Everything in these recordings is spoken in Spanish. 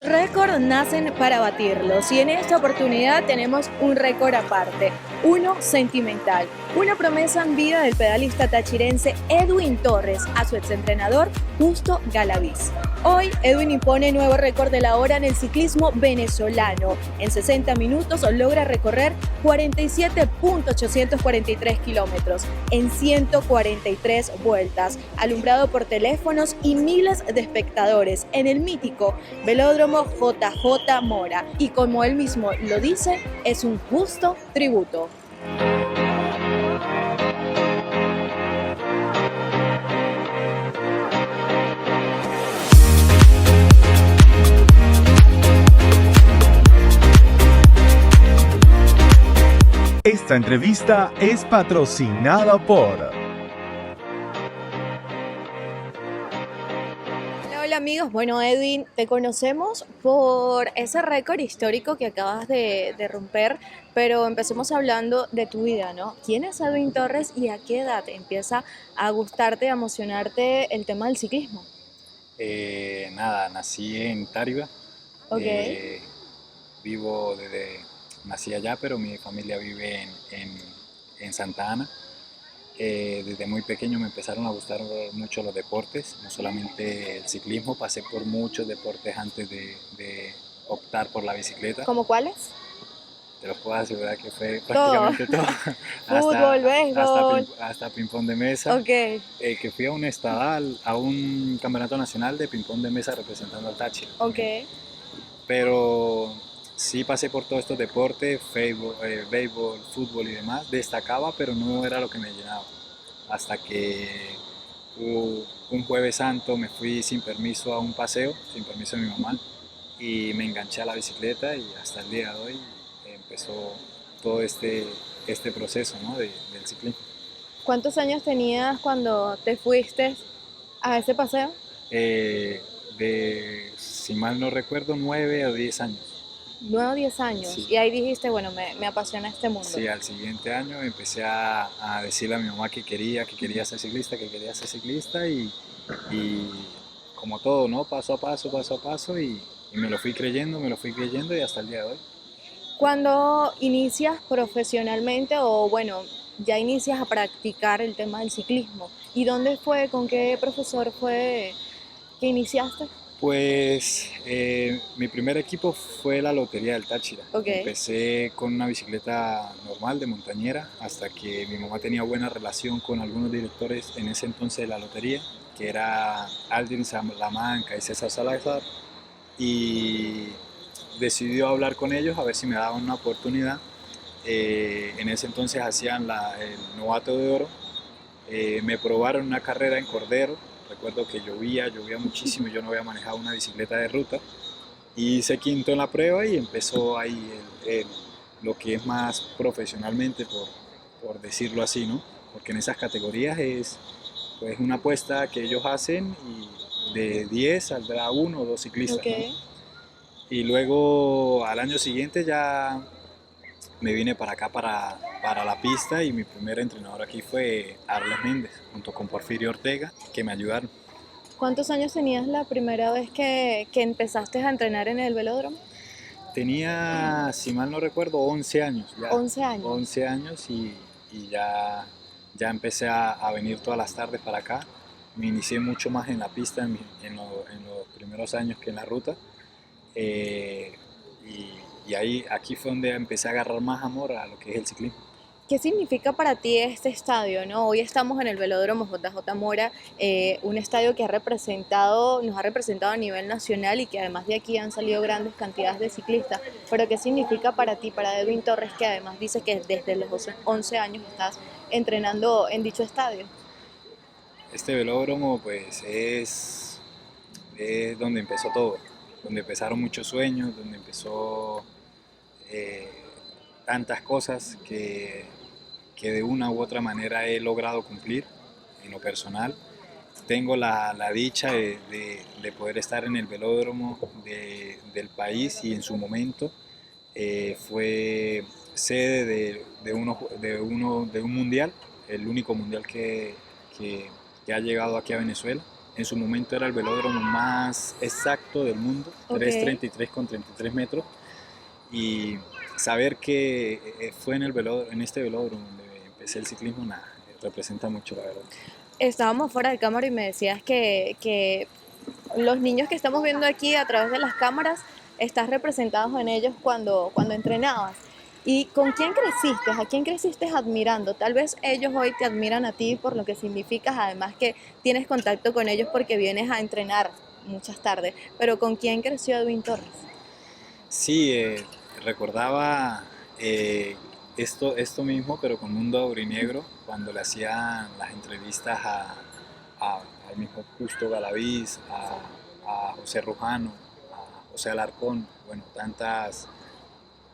Récords nacen para batirlos y en esta oportunidad tenemos un récord aparte, uno sentimental, una promesa en vida del pedalista tachirense Edwin Torres a su exentrenador Justo Galaviz. Hoy Edwin impone nuevo récord de la hora en el ciclismo venezolano. En 60 minutos logra recorrer 47.843 kilómetros en 143 vueltas, alumbrado por teléfonos y miles de espectadores en el mítico Velódromo JJ Mora. Y como él mismo lo dice, es un justo tributo. Esta entrevista es patrocinada por... Hola amigos, bueno Edwin, te conocemos por ese récord histórico que acabas de romper, pero empecemos hablando de tu vida, ¿no? ¿Quién es Edwin Torres y a qué edad empieza a gustarte, a emocionarte el tema del ciclismo? Nada, nací en Táriba, Ok. vivo nací allá, pero mi familia vive en Santa Ana. Desde muy pequeño me empezaron a gustar mucho los deportes, no solamente el ciclismo, pasé por muchos deportes antes de optar por la bicicleta. ¿Cómo cuáles? Te lo puedo asegurar que fue Todo. prácticamente todo, Fútbol, béisbol. hasta ping-pong de mesa, Ok, que fui a un estadal, a un campeonato nacional de ping-pong de mesa representando al Táchira. ok. Pero sí pasé por todos estos deportes, béisbol, fútbol y demás, destacaba, pero no era lo que me llenaba. Hasta que un jueves santo me fui sin permiso a un paseo, sin permiso de mi mamá, y me enganché a la bicicleta y hasta el día de hoy empezó todo este proceso, ¿no? del ciclismo. ¿Cuántos años tenías cuando te fuiste a ese paseo? Si mal no recuerdo, 9 o 10 años. 9 o 10 años. Sí. Y ahí dijiste, bueno, me apasiona este mundo. Sí, al siguiente año empecé a decirle a mi mamá que quería ser ciclista, y como todo, ¿no? Paso a paso, y me lo fui creyendo y hasta el día de hoy. Cuando inicias profesionalmente o bueno, ya inicias a practicar el tema del ciclismo, ¿y dónde fue, con qué profesor fue que iniciaste? Pues mi primer equipo fue la Lotería del Táchira. Ok. Empecé con una bicicleta normal de montañera hasta que mi mamá tenía buena relación con algunos directores en ese entonces de la Lotería, que era Aldrin Salamanca y César Salazar, y decidió hablar con ellos a ver si me daban una oportunidad. En ese entonces hacían el Novato de Oro. Me probaron una carrera en Cordero. Recuerdo que llovía muchísimo y yo no había manejado una bicicleta de ruta. Y hice quinto en la prueba y empezó ahí lo que es más profesionalmente, por decirlo así, ¿no? Porque en esas categorías es pues una apuesta que ellos hacen y de 10 saldrá uno o dos ciclistas, Ok. ¿no? Y luego al año siguiente ya me vine para acá, para la pista, y mi primer entrenador aquí fue Arles Méndez, junto con Porfirio Ortega, que me ayudaron. ¿Cuántos años tenías la primera vez que empezaste a entrenar en el velódromo? Tenía, si mal no recuerdo, 11 años ya. 11 años. 11 años y ya empecé a venir todas las tardes para acá. Me inicié mucho más en la pista en los primeros años que en la ruta. Eh, y aquí fue donde empecé a agarrar más amor a lo que es el ciclismo. ¿Qué significa para ti este estadio, no? Hoy estamos en el Velódromo JJ Mora, un estadio que nos ha representado a nivel nacional y que además de aquí han salido grandes cantidades de ciclistas. Pero ¿qué significa para ti, para Edwin Torres, que además dice que desde los 11 años estás entrenando en dicho estadio? Este velódromo pues es donde empezó todo, donde empezaron muchos sueños, donde empezó eh, tantas cosas que de una u otra manera he logrado cumplir en lo personal. Tengo la dicha de poder estar en el velódromo del país, y en su momento fue sede de un mundial, el único mundial que ha llegado aquí a Venezuela, En su momento era el velódromo más exacto del mundo, Ok. 3:33 con 33 metros. Y saber que fue en este velódromo donde empecé el ciclismo, nada, representa mucho, la verdad. Estábamos fuera de cámara y me decías que los niños que estamos viendo aquí a través de las cámaras, estás representados en ellos cuando entrenabas. ¿Y con quién creciste? ¿A quién creciste admirando? Tal vez ellos hoy te admiran a ti por lo que significas, además que tienes contacto con ellos porque vienes a entrenar muchas tardes. Pero ¿con quién creció Edwin Torres? Sí, recordaba esto mismo, pero con Mundo Aurinegro, cuando le hacían las entrevistas al mismo Justo Galaviz, a José Rujano, a José Alarcón, bueno,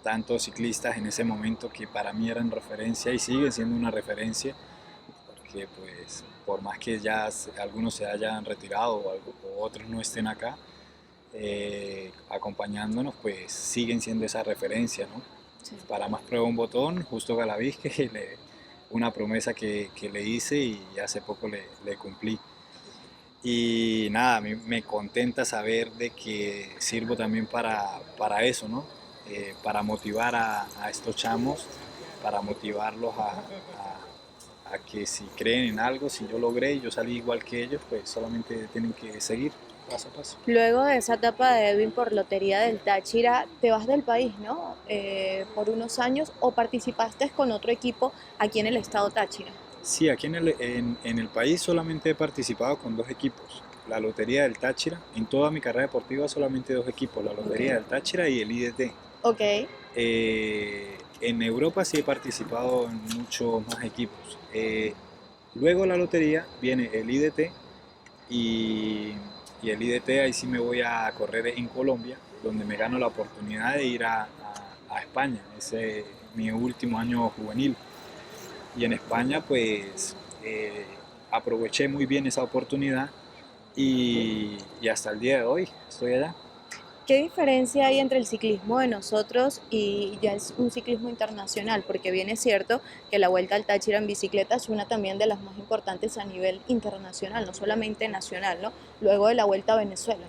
tantos ciclistas en ese momento que para mí eran referencia y siguen siendo una referencia, porque pues por más que ya algunos se hayan retirado o otros no estén acá, acompañándonos, pues siguen siendo esa referencia, ¿no? Sí. Para más prueba un botón, Justo Galaviz, una promesa que le hice y hace poco le cumplí. Y nada, a mí me contenta saber de que sirvo también para eso, ¿no? Para motivar a estos chamos, para motivarlos a que si creen en algo, si yo logré y yo salí igual que ellos, pues solamente tienen que seguir paso a paso. Luego de esa etapa de Edwin por Lotería del Táchira, te vas del país, ¿no? Por unos años o participaste con otro equipo aquí en el estado Táchira. Sí, aquí en el país solamente he participado con dos equipos. La Lotería del Táchira, en toda mi carrera deportiva solamente dos equipos, la Ok. Lotería del Táchira y el IDT. Ok. En Europa sí he participado en muchos más equipos. Luego de la lotería viene el IDT y, y el IDT ahí sí me voy a correr en Colombia, donde me gano la oportunidad de ir a España. Ese es mi último año juvenil. Y en España pues aproveché muy bien esa oportunidad y hasta el día de hoy estoy allá. ¿Qué diferencia hay entre el ciclismo de nosotros y ya es un ciclismo internacional? Porque bien es cierto que la Vuelta al Táchira en bicicleta es una también de las más importantes a nivel internacional, no solamente nacional, ¿no? Luego de la Vuelta a Venezuela.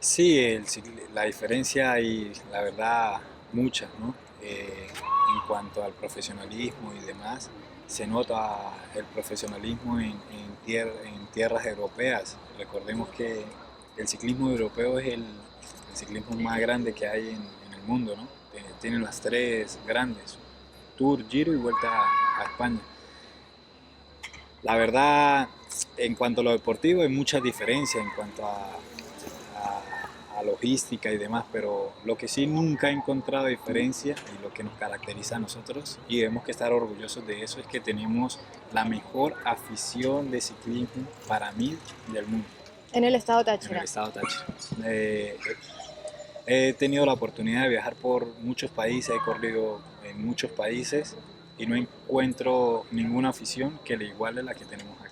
Sí, la diferencia hay, la verdad, muchas, ¿no? En cuanto al profesionalismo y demás, se nota el profesionalismo en tierras europeas. Recordemos que el ciclismo europeo es el ciclismo más grande que hay en el mundo, ¿no? Tienen las tres grandes, Tour, Giro y Vuelta a España. La verdad, en cuanto a lo deportivo, hay muchas diferencias en cuanto a logística y demás, pero lo que sí nunca he encontrado diferencia y lo que nos caracteriza a nosotros, y debemos que estar orgullosos de eso, es que tenemos la mejor afición de ciclismo para mí del mundo, En el estado en el Táchira. estado Táchira. He tenido la oportunidad de viajar por muchos países, he corrido en muchos países y no encuentro ninguna afición que le iguale la que tenemos acá.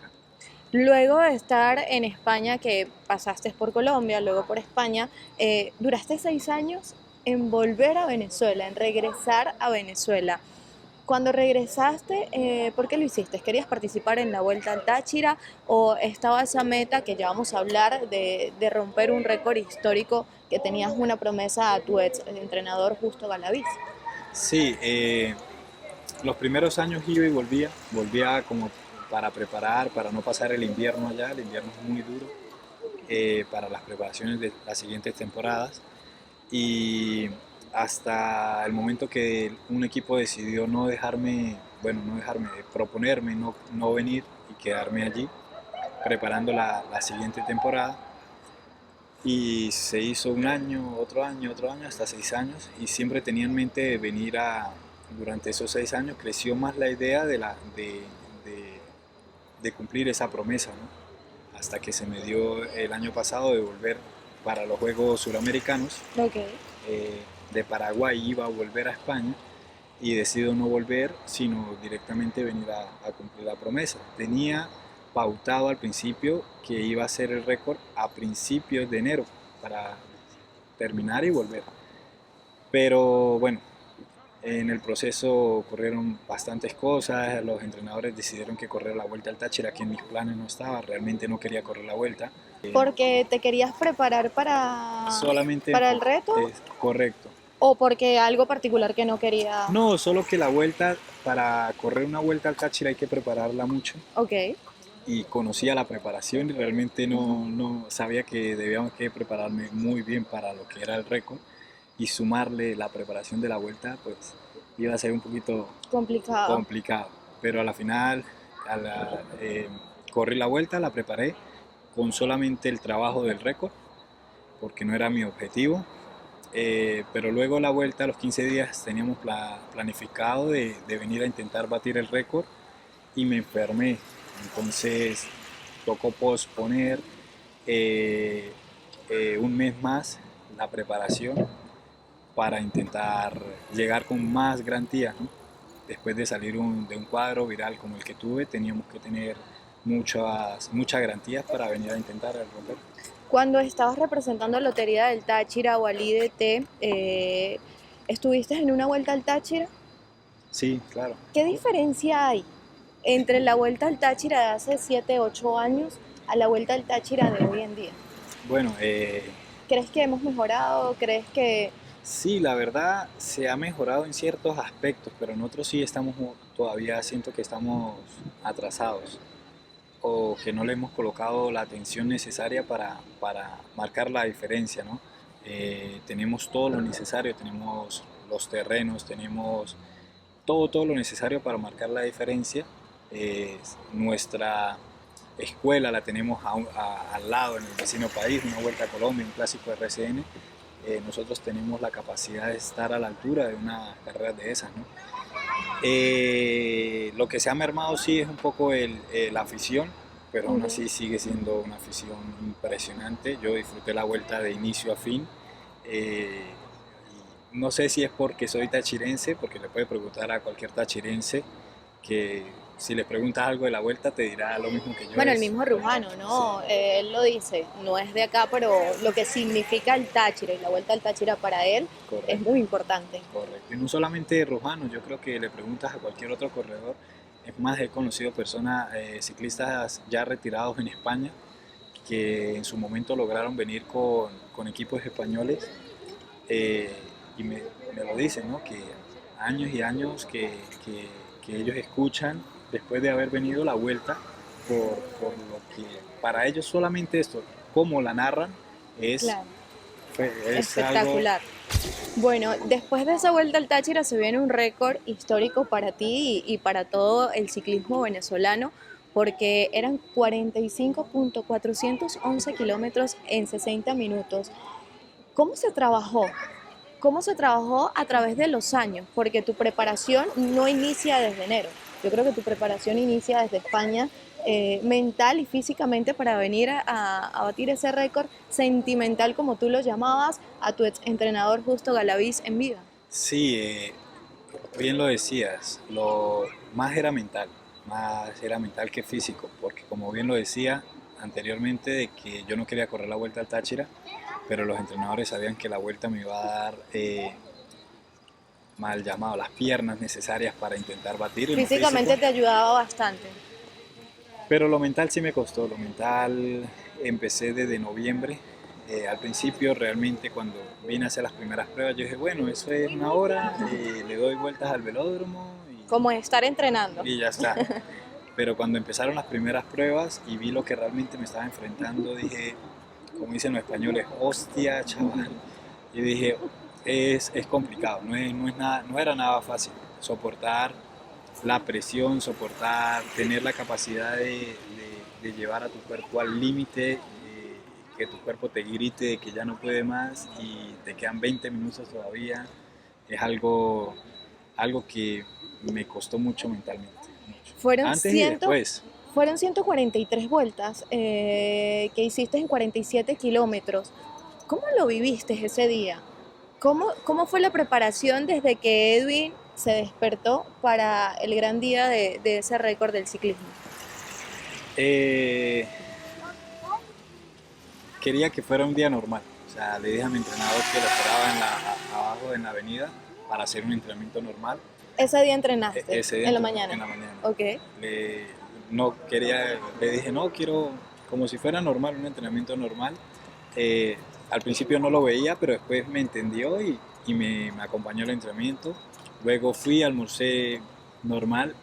Luego de estar en España, que pasaste por Colombia, luego por España, duraste 6 años en volver a Venezuela, en regresar a Venezuela. Cuando regresaste, ¿por qué lo hiciste? ¿Querías participar en la Vuelta al Táchira o estaba esa meta que ya vamos a hablar de romper un récord histórico que tenías una promesa a tu ex entrenador Justo Galaviz? Sí, los primeros años iba y volvía como para preparar, para no pasar el invierno allá, el invierno es muy duro, para las preparaciones de las siguientes temporadas. Y hasta el momento que un equipo decidió no dejarme, bueno, no dejarme, proponerme no venir y quedarme allí preparando la siguiente temporada. Y se hizo un año, otro año, hasta 6 años. Y siempre tenía en mente venir durante esos 6 años, creció más la idea de, de cumplir esa promesa, ¿no? Hasta que se me dio el año pasado de volver para los Juegos Suramericanos. Ok. eh, de Paraguay iba a volver a España y decido no volver, sino directamente venir a cumplir la promesa. Tenía pautado al principio que iba a ser el récord a principios de enero para terminar y volver. Pero bueno, En el proceso ocurrieron bastantes cosas, los entrenadores decidieron que correr la Vuelta al Táchira, que en mis planes no estaba, realmente no quería correr la Vuelta. ¿Porque te querías preparar Solamente para el reto es correcto. o porque algo particular que no quería? No, solo que la vuelta, para correr una Vuelta al Táchira hay que prepararla mucho Ok. y conocía la preparación y realmente no sabía que debíamos que prepararme muy bien para lo que era el récord y sumarle la preparación de la vuelta, pues iba a ser un poquito Complicado. complicado. Pero a la final corrí la vuelta, la preparé con solamente el trabajo del récord, porque no era mi objetivo. Pero luego la vuelta, a los 15 días, teníamos planificado de venir a intentar batir el récord y me enfermé. Entonces tocó posponer eh, un mes más la preparación para intentar llegar con más garantías, ¿no? Después de salir de un cuadro viral como el que tuve, teníamos que tener muchas garantías para venir a intentar romper. Cuando estabas representando a Lotería del Táchira o al IDT, ¿estuviste en una vuelta al Táchira? Sí, claro. ¿Qué diferencia hay entre la vuelta al Táchira de hace 7, 8 años a la vuelta al Táchira de hoy en día? Bueno, ¿Crees que hemos mejorado? ¿Crees que sí, la verdad se ha mejorado en ciertos aspectos, pero en otros sí estamos todavía siento que estamos atrasados o que no le hemos colocado la atención necesaria para marcar la diferencia, ¿no? Tenemos todo lo necesario, tenemos los terrenos, tenemos todo lo necesario para marcar la diferencia. Nuestra escuela la tenemos al lado en el vecino país, una Vuelta a Colombia, un clásico RCN. Nosotros tenemos la capacidad de estar a la altura de una carrera de esas, ¿no? Lo que se ha mermado sí es un poco la afición, pero aún así sigue siendo una afición impresionante. Yo disfruté la vuelta de inicio a fin. No sé si es porque soy tachirense, porque le puede preguntar a cualquier tachirense que si le preguntas algo de la vuelta te dirá lo mismo que yo. bueno, el mismo Rujano, ¿no? Sí, Él lo dice, no es de acá, pero lo que significa el Táchira y la vuelta al Táchira para él es correcto, muy importante. correcto. Y no solamente Rojano, yo creo que le preguntas a cualquier otro corredor. Es más, he conocido personas, ciclistas ya retirados en España, que en su momento lograron venir con equipos españoles y me lo dicen, ¿no? Que años y años que ellos escuchan después de haber venido la vuelta por lo que para ellos solamente esto, como la narran, es, Claro, es algo. espectacular. Bueno, después de esa vuelta al Táchira se viene un récord histórico para ti y para todo el ciclismo venezolano, porque eran 45.411 kilómetros en 60 minutos. ¿Cómo se trabajó? ¿Cómo se trabajó a través de los años? Porque tu preparación no inicia desde enero. Yo creo que tu preparación inicia desde España, mental y físicamente para venir a batir ese récord sentimental, como tú lo llamabas, a tu ex entrenador Justo Galaviz en vida. Sí, bien lo decías, lo más era mental que físico, porque como bien lo decía anteriormente, de que yo no quería correr la vuelta al Táchira, pero los entrenadores sabían que la vuelta me iba a dar, mal llamado, las piernas necesarias para intentar batir en lo Físicamente físico. te ayudaba bastante. Pero lo mental sí me costó, lo mental empecé desde noviembre. Al principio realmente cuando vine a hacer las primeras pruebas yo dije, bueno, eso es una hora, le doy vueltas al velódromo Como estar entrenando. y ya está. Pero cuando empezaron las primeras pruebas y vi lo que realmente me estaba enfrentando, dije, como dicen los españoles, hostia, chaval. Y dije, es complicado, no era nada fácil soportar la presión, soportar, tener la capacidad de llevar a tu cuerpo al límite, que tu cuerpo te grite de que ya no puede más y te quedan 20 minutos todavía, es algo que me costó mucho mentalmente. Mucho. Fueron, Antes y ciento, después. fueron 143 vueltas que hiciste en 47 kilómetros. ¿Cómo lo viviste ese día? ¿Cómo fue la preparación desde que Edwin se despertó para el gran día de ese récord del ciclismo? Eh, Quería que fuera un día normal. O sea, le dije a mi entrenador que lo esperaba abajo en la avenida para hacer un entrenamiento normal. Ese día entrenaste, Ese día en la entrené mañana. en la mañana. Ok. Le dije, no, quiero como si fuera normal, un entrenamiento normal. Al principio no lo veía, pero después me entendió y me acompañó al entrenamiento. Luego fui, almorcé normal.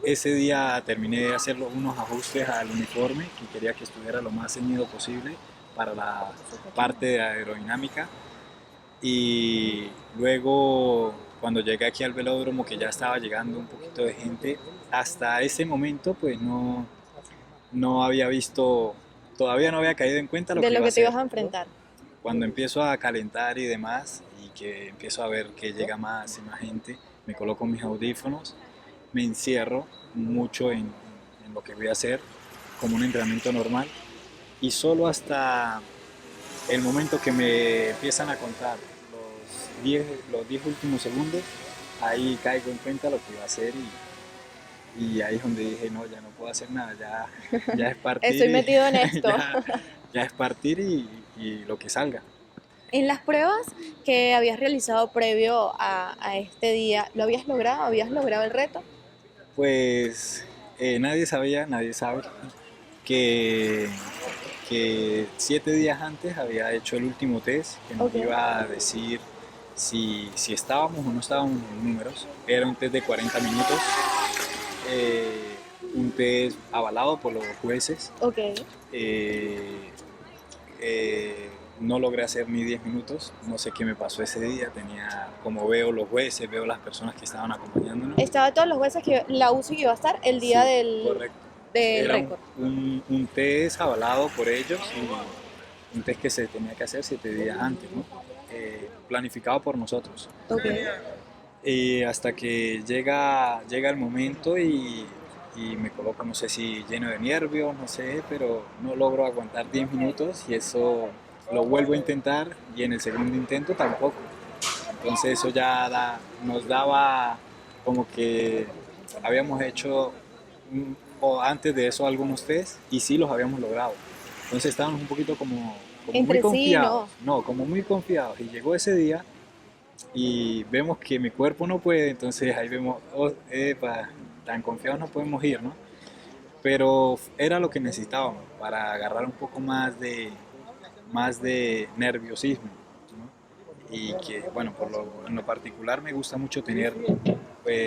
Ese día terminé de hacer unos ajustes al uniforme, que quería que estuviera lo más ceñido posible para la parte de aerodinámica. Y luego, cuando llegué aquí al velódromo, que ya estaba llegando un poquito de gente, hasta ese momento pues no había visto, todavía no había caído en cuenta lo De que lo iba a que te hacer. ibas a enfrentar. Cuando empiezo a calentar y demás, y que empiezo a ver que llega más y más gente, me coloco mis audífonos, me encierro mucho en lo que voy a hacer, como un entrenamiento normal, y solo hasta el momento que me empiezan a contar los 10 últimos segundos, ahí caigo en cuenta lo que iba a hacer y ahí es donde dije, no, ya no puedo hacer nada, ya es partir. Estoy metido en esto. Ya es partir y lo que salga. En las pruebas que habías realizado previo a este día, ¿lo habías logrado? ¿Habías logrado el reto? Pues nadie sabe que, que 7 días antes había hecho el último test que nos Ok. iba a decir si estábamos o no estábamos en números. Era un test de 40 minutos, un test avalado por los jueces. Ok. Eh, no logré hacer ni 10 minutos, no sé qué me pasó ese día, como veo los jueces, veo las personas que estaban acompañándonos. Estaba todos los jueces que la UCI que iba a estar el día Sí, del correcto. del Era récord. un test avalado por ellos, un test que se tenía que hacer 7 días antes, ¿no? Planificado por nosotros. Ok. Y hasta que llega el momento y me coloco, no sé si lleno de nervios, no sé, pero no logro aguantar 10 minutos y eso lo vuelvo a intentar y en el segundo intento tampoco. Entonces eso nos daba como que habíamos hecho o antes de eso algunos test y sí los habíamos logrado. Entonces estábamos un poquito como muy Entre sí, confiados, no. no, como muy confiados. Y llegó ese día y vemos que mi cuerpo no puede, entonces ahí vemos, oh, epa, tan confiados no podemos ir, ¿no? Pero era lo que necesitábamos para agarrar un poco más de nerviosismo, ¿no? Y que, bueno, en lo particular me gusta mucho tener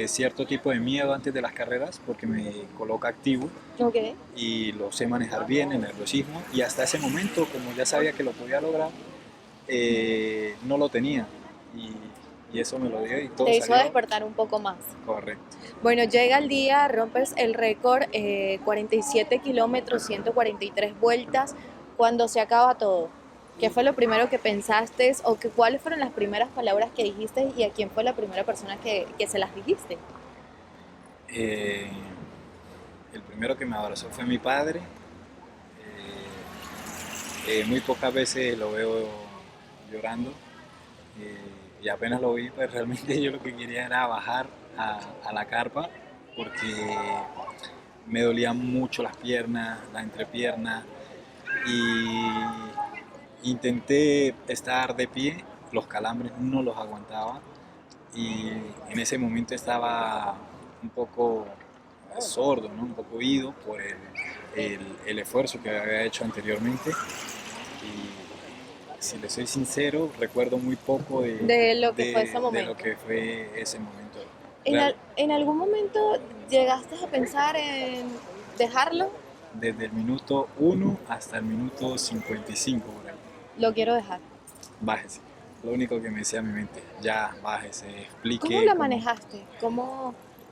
cierto tipo de miedo antes de las carreras porque me coloca activo Ok. y lo sé manejar bien, el nerviosismo, y hasta ese momento, como ya sabía que lo podía lograr, no lo tenía y eso me lo dio y todo Te hizo salió despertar un poco más. correcto. Bueno, llega el día, rompes el récord, 47 kilómetros, 143 vueltas. Cuando se acaba todo, ¿qué fue lo primero que pensaste o cuáles fueron las primeras palabras que dijiste y a quién fue la primera persona que se las dijiste? Eh, el primero que me abrazó fue mi padre. Muy pocas veces lo veo llorando y apenas lo vi, pues realmente yo lo que quería era bajar a la carpa porque me dolían mucho las piernas, la entrepierna y intenté estar de pie, los calambres no los aguantaba y en ese momento estaba un poco sordo, ¿no? Un poco oído por el esfuerzo que había hecho anteriormente y si le soy sincero recuerdo muy poco De lo que fue ese de momento. lo que fue ese momento. ¿En algún momento llegaste a pensar en dejarlo? Desde el minuto 1 hasta el minuto 55 por ahí. Lo quiero dejar. Bájese. Lo único que me decía mi mente, ya bájese, ¿Cómo explique la cómo. manejaste?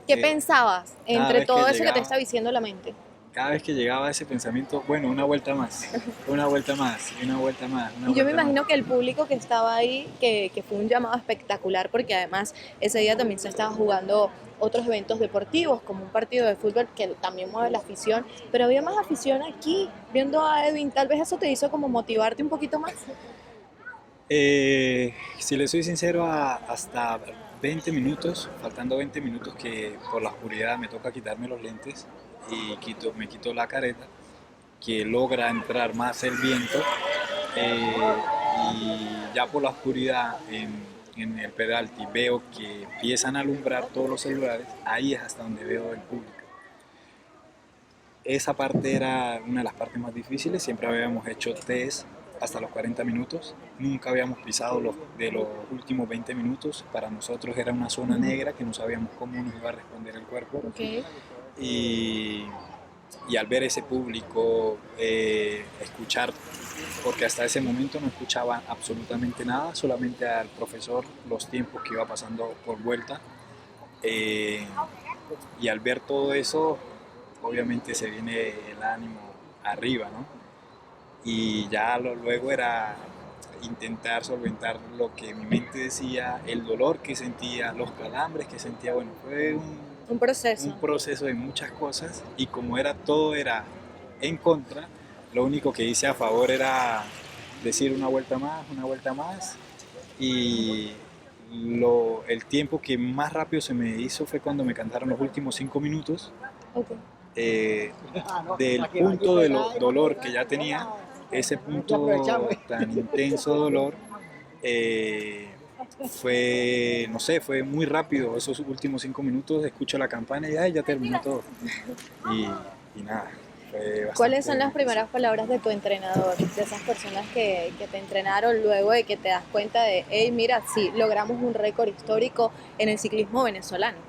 ¿Qué Eh, pensabas cada entre vez todo que eso que te llegaba, está diciendo la mente? cada vez que llegaba ese pensamiento, bueno, una vuelta más, una vuelta más, una vuelta más, una Y yo me vuelta más. imagino que el público que estaba ahí, que fue un llamado espectacular, porque además ese día también se estaban jugando otros eventos deportivos, como un partido de fútbol que también mueve la afición, pero había más afición aquí, viendo a Edwin, tal vez eso te hizo como motivarte un poquito más. Si le soy sincero, hasta 20 minutos, faltando 20 minutos que por la oscuridad me toca quitarme los lentes y me quito la careta, que logra entrar más el viento y ya por la oscuridad en el pedalti veo que empiezan a alumbrar todos los celulares, ahí es hasta donde veo el público. Esa parte era una de las partes más difíciles, siempre habíamos hecho test hasta los 40 minutos, nunca habíamos pisado de los últimos 20 minutos, para nosotros era una zona negra que no sabíamos cómo nos iba a responder el cuerpo. Okay. Y al ver ese público, escuchar, porque hasta ese momento no escuchaba absolutamente nada, solamente al profesor, los tiempos que iba pasando por vuelta, y al ver todo eso, obviamente se viene el ánimo arriba, ¿no? Y ya luego era intentar solventar lo que mi mente decía, el dolor que sentía, los calambres que sentía. Bueno, fue un proceso de muchas cosas, y como todo era en contra, lo único que hice a favor era decir una vuelta más, y el tiempo que más rápido se me hizo fue cuando me cantaron los últimos 5 minutos. Okay. Del punto de dolor que ya tenía, ese punto tan intenso dolor, fue, no sé, fue muy rápido. Esos últimos 5 minutos escucho la campana y ay, ya terminó todo. Y nada, fue bastante. ¿Cuáles son las primeras palabras de tu entrenador, de esas personas que te entrenaron luego de que te das cuenta de, hey, mira, sí, logramos un récord histórico en el ciclismo venezolano?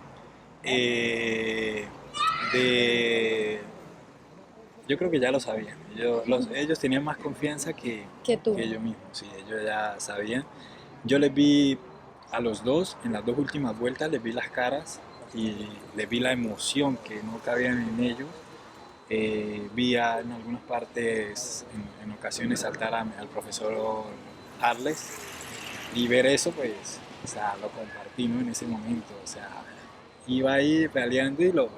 Yo creo que ya lo sabían. Ellos tenían más confianza que tú. Que yo mismo. Sí, ellos ya sabían. Yo les vi a los dos, en las dos últimas vueltas, les vi las caras y les vi la emoción que no cabía en ellos. Vi en algunas partes, en ocasiones, saltar al profesor Arles, y ver eso, pues, o sea, lo compartí, ¿no? En ese momento, o sea, iba ahí pedaleando y lo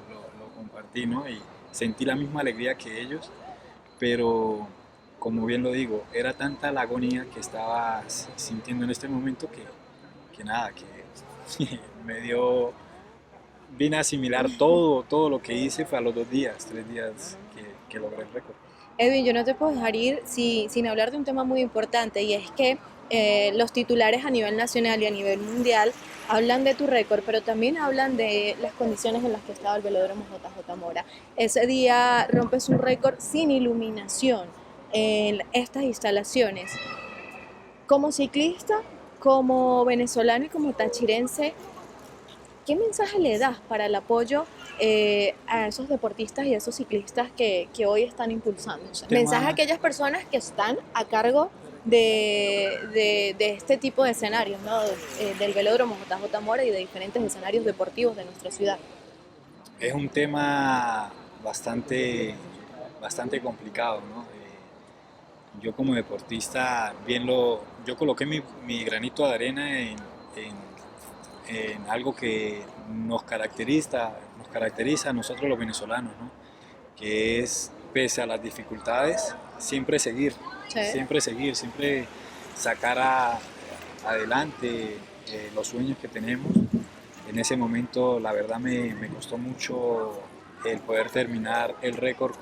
compartí, ¿no? Y sentí la misma alegría que ellos, pero como bien lo digo, era tanta la agonía que estaba sintiendo en este momento que nada, que vine a asimilar todo lo que hice. Fue a los 2 días, 3 días que logré el récord. Edwin, yo no te puedo dejar ir sin hablar de un tema muy importante, y es que los titulares a nivel nacional y a nivel mundial hablan de tu récord, pero también hablan de las condiciones en las que estaba el velódromo JJ Mora. Ese día rompes un récord sin iluminación en estas instalaciones. Como ciclista, como venezolano y como tachirense, ¿qué mensaje le das para el apoyo a esos deportistas y a esos ciclistas que hoy están impulsándose? Mensaje a aquellas personas que están a cargo de este tipo de escenarios, ¿no? Del velódromo JJ Mora y de diferentes escenarios deportivos de nuestra ciudad. Es un tema bastante complicado, ¿no? Yo como deportista, yo coloqué mi granito de arena en algo que nos caracteriza a nosotros los venezolanos, ¿no? Que es, pese a las dificultades, siempre seguir, siempre sacar adelante los sueños que tenemos. En ese momento, la verdad, me costó mucho el poder terminar el récord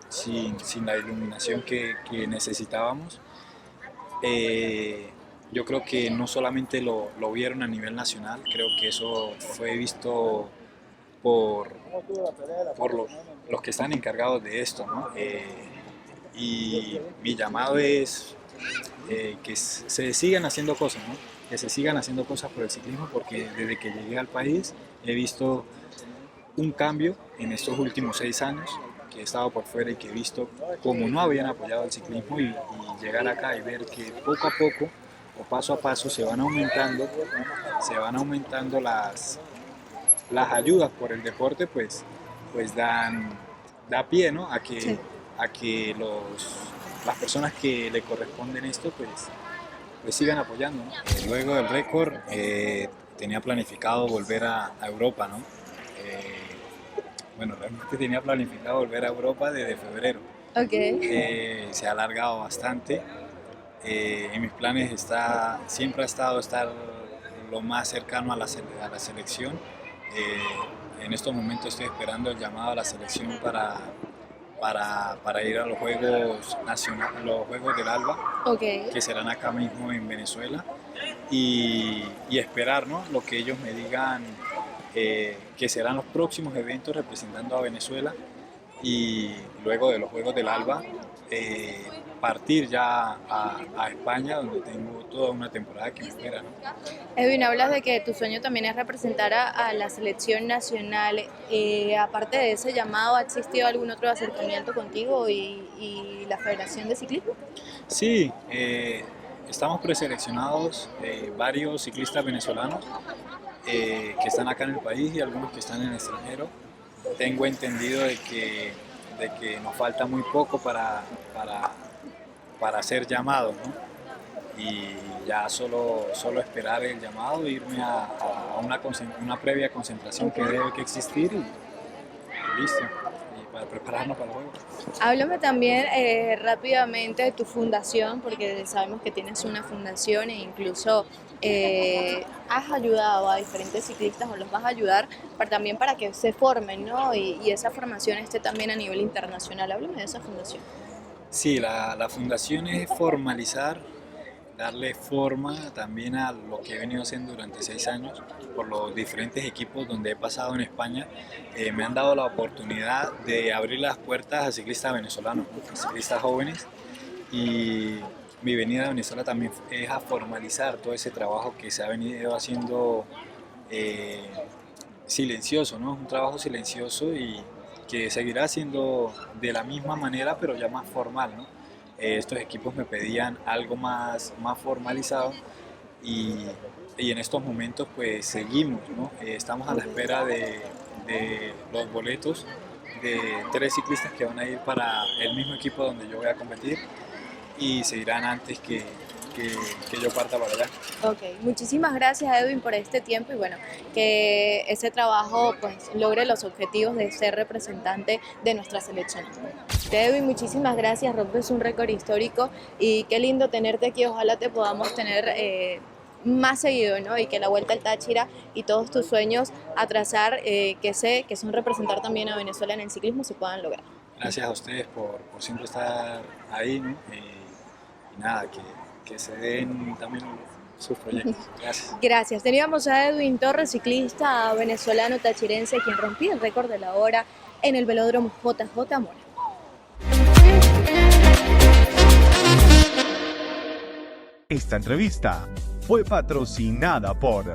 sin la iluminación que necesitábamos. Yo creo que no solamente lo vieron a nivel nacional, creo que eso fue visto por los que están encargados de esto, ¿no? Y mi llamado es que se sigan haciendo cosas, ¿no? Que se sigan haciendo cosas por el ciclismo, porque desde que llegué al país he visto un cambio en estos últimos 6 años, que he estado por fuera y que he visto cómo no habían apoyado el ciclismo, y llegar acá y ver que poco a poco o paso a paso se van aumentando las ayudas por el deporte, pues da pie, ¿no? a que las personas que le corresponden esto pues sigan apoyando, ¿no? Luego del récord tenía planificado volver a Europa, ¿no? Bueno, realmente tenía planificado volver a Europa desde febrero. Okay. Se ha alargado bastante. En mis planes siempre ha estado estar lo más cercano a la selección. En estos momentos estoy esperando el llamado a la selección para para ir a los Juegos Nacionales, los Juegos del Alba, Ok. que serán acá mismo en Venezuela, y esperar, ¿no?, lo que ellos me digan, que serán los próximos eventos representando a Venezuela, y luego de los Juegos del Alba partir ya a España, donde tengo toda una temporada que me espera, ¿no? Edwin, hablas de que tu sueño también es representar a la selección nacional. Aparte de ese llamado, ¿ha existido algún otro acercamiento contigo y la Federación de Ciclismo? Sí, estamos preseleccionados varios ciclistas venezolanos que están acá en el país y algunos que están en el extranjero. Tengo entendido de que nos falta muy poco para ser llamados, ¿no? Y ya solo esperar el llamado, irme a una previa concentración que debe que existir y listo, y para prepararnos para el juego. Háblame también rápidamente de tu fundación, porque sabemos que tienes una fundación e incluso has ayudado a diferentes ciclistas o los vas a ayudar también para que se formen, ¿no? Y esa formación esté también a nivel internacional. Háblame de esa fundación. Sí, la fundación es formalizar, darle forma también a lo que he venido haciendo durante 6 años por los diferentes equipos donde he pasado en España. Me han dado la oportunidad de abrir las puertas a ciclistas venezolanos, ¿no?, ciclistas jóvenes, y mi venida a Venezuela también es a formalizar todo ese trabajo que se ha venido haciendo silencioso, ¿no? Un trabajo silencioso y que seguirá siendo de la misma manera, pero ya más formal, ¿no? Estos equipos me pedían algo más formalizado, y en estos momentos pues seguimos, ¿no? Estamos a la espera de los boletos de 3 ciclistas que van a ir para el mismo equipo donde yo voy a competir, y se irán antes que yo parta para allá. Ok, muchísimas gracias Edwin por este tiempo y bueno, que ese trabajo pues logre los objetivos de ser representante de nuestra selección. Edwin, muchísimas gracias, rompes un récord histórico y qué lindo tenerte aquí, ojalá te podamos tener más seguido, ¿no? Y que la Vuelta al Táchira y todos tus sueños a trazar, que sé que son representar también a Venezuela en el ciclismo, se puedan lograr. Gracias a ustedes por siempre estar ahí, ¿no? Y nada, que se den también sus proyectos. Gracias. Gracias. Teníamos a Edwin Torres, ciclista venezolano tachirense, quien rompió el récord de la hora en el velódromo JJ Mora. Esta entrevista fue patrocinada por